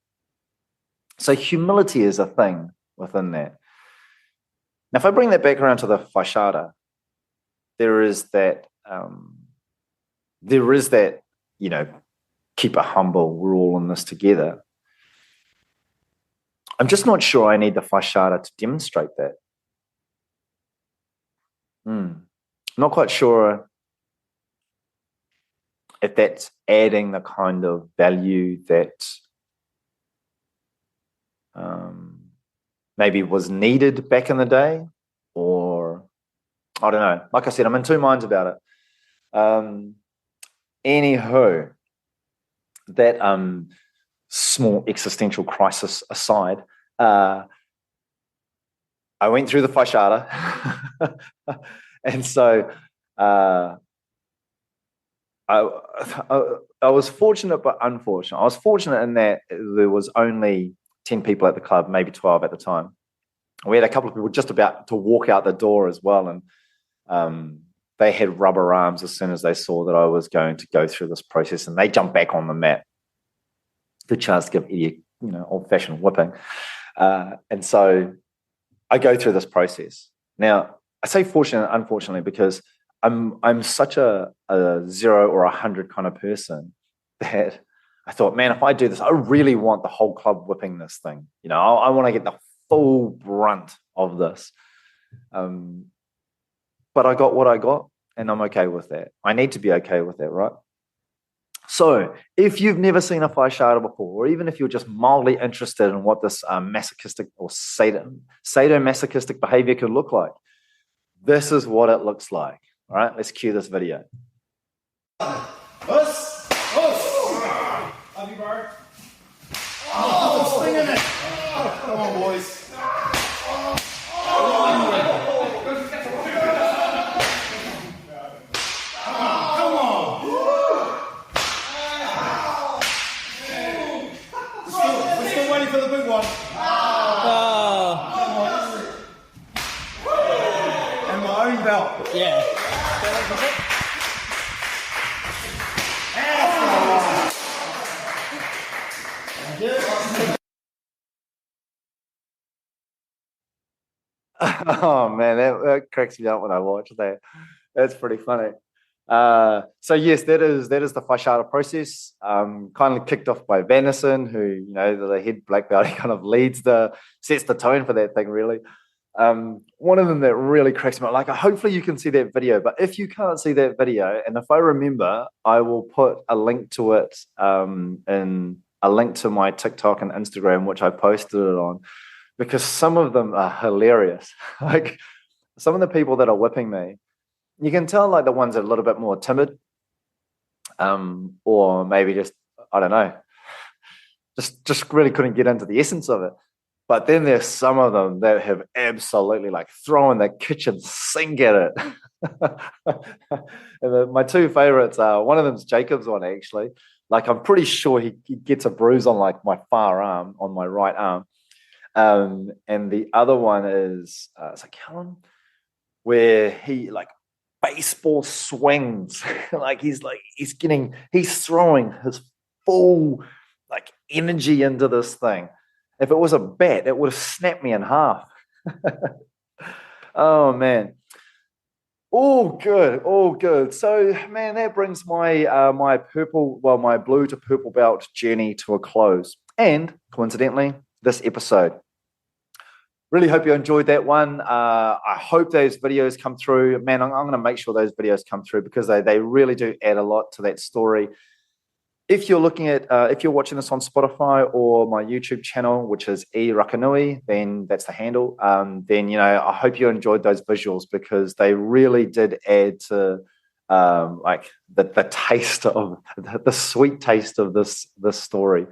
[SPEAKER 1] So humility is a thing within that. Now, if I bring that back around to the Fashada, there is that, you know, keep it humble. We're all in this together. I'm just not sure I need the Fashada to demonstrate that. Not quite sure if that's adding the kind of value that maybe was needed back in the day, or I don't know. Like I said, I'm in two minds about it. Anywho, that small existential crisis aside, I went through the Fashada, and so I was fortunate but unfortunate. I was fortunate in that there was only 10 people at the club, maybe 12 at the time. We had a couple of people just about to walk out the door as well, and they had rubber arms as soon as they saw that I was going to go through this process, and they jumped back on the mat. Good chance to give Eddie, old-fashioned whipping. And so I go through this process. Now, I say fortunate, unfortunately, because I'm such a 0 or 100 kind of person that I thought, man, if I do this, I really want the whole club whipping this thing. I want to get the full brunt of this. But I got what I got, and I'm okay with that. I need to be okay with that, right? So if you've never seen a Faixa before, or even if you're just mildly interested in what this masochistic or sadomasochistic behavior could look like, this is what it looks like. All right, let's cue this video.
[SPEAKER 2] Swing in it. Come on, boys. For the big one. And my own belt.
[SPEAKER 5] Yeah.
[SPEAKER 1] Oh man, that cracks me up when I watch that. That's pretty funny. So yes, that is the Faixa process. Kind of kicked off by Vanderson, who the head black belt, he kind of sets the tone for that thing really. One of them that really cracks me up. Like, hopefully you can see that video, but if you can't see that video, and if I remember, I will put a link to it in a link to my TikTok and Instagram, which I posted it on, because some of them are hilarious. Like, some of the people that are whipping me, you can tell, like, the ones that are a little bit more timid, or maybe just, I don't know, just really couldn't get into the essence of it. But then there's some of them that have absolutely, like, thrown the kitchen sink at it. And my two favorites are, one of them's Jacob's one, actually. Like, I'm pretty sure he gets a bruise on, like, my far arm, on my right arm. And the other one is, it's like Helen, where he, like, baseball swings. Like, he's throwing his full, like, energy into this thing. If it was a bat, it would have snapped me in half. Oh man. All good. So, man, that brings my my blue to purple belt journey to a close. And coincidentally, this episode. Really hope you enjoyed that one. I hope those videos come through. Man, I'm going to make sure those videos come through, because they really do add a lot to that story. If you're if you're watching this on Spotify or my YouTube channel, which is E Rakanui, then that's the handle. Then, I hope you enjoyed those visuals, because they really did add to like the taste of the sweet taste of this story.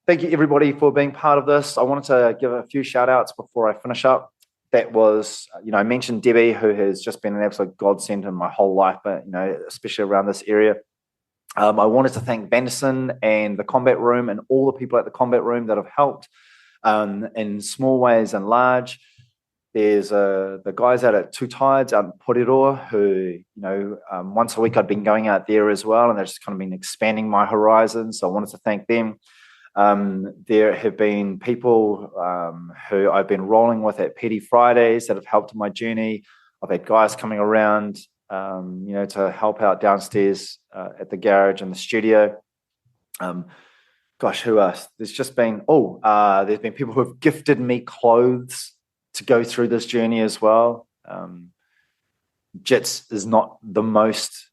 [SPEAKER 1] Thank you, everybody, for being part of this. I wanted to give a few shout outs before I finish up. That was, I mentioned Debbie, who has just been an absolute godsend in my whole life, but, especially around this area. I wanted to thank Vanderson and the Combat Room and all the people at the Combat Room that have helped in small ways and large. There's the guys out at Two Tides out in Porirua who, once a week I'd been going out there as well, and they've just kind of been expanding my horizons. So I wanted to thank them. There have been people who I've been rolling with at Petty Fridays that have helped in my journey. I've had guys coming around to help out downstairs at the garage and the studio. Who else? There's just been, there's been people who have gifted me clothes to go through this journey as well. Jits is not the most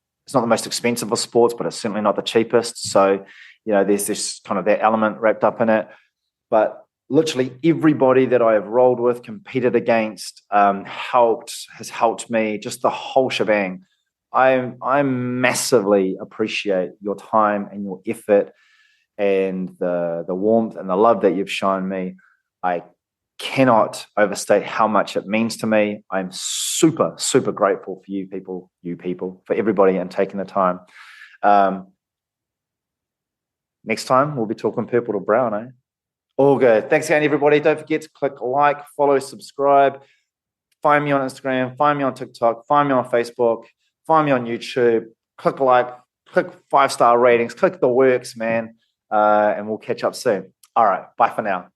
[SPEAKER 1] expensive of sports, but it's certainly not the cheapest. So, there's this kind of that element wrapped up in it. But literally everybody that I have rolled with, competed against, has helped me, just the whole shebang. I massively appreciate your time and your effort and the warmth and the love that you've shown me. I cannot overstate how much it means to me. I'm super, super grateful for you people, for everybody, and taking the time. Next time we'll be talking purple to brown, eh? All good. Thanks again, everybody. Don't forget to click like, follow, subscribe. find me on Instagram, find me on TikTok, find me on Facebook, find me on YouTube, click like, click 5-star ratings, click the works, man. And we'll catch up soon. All right. Bye for now.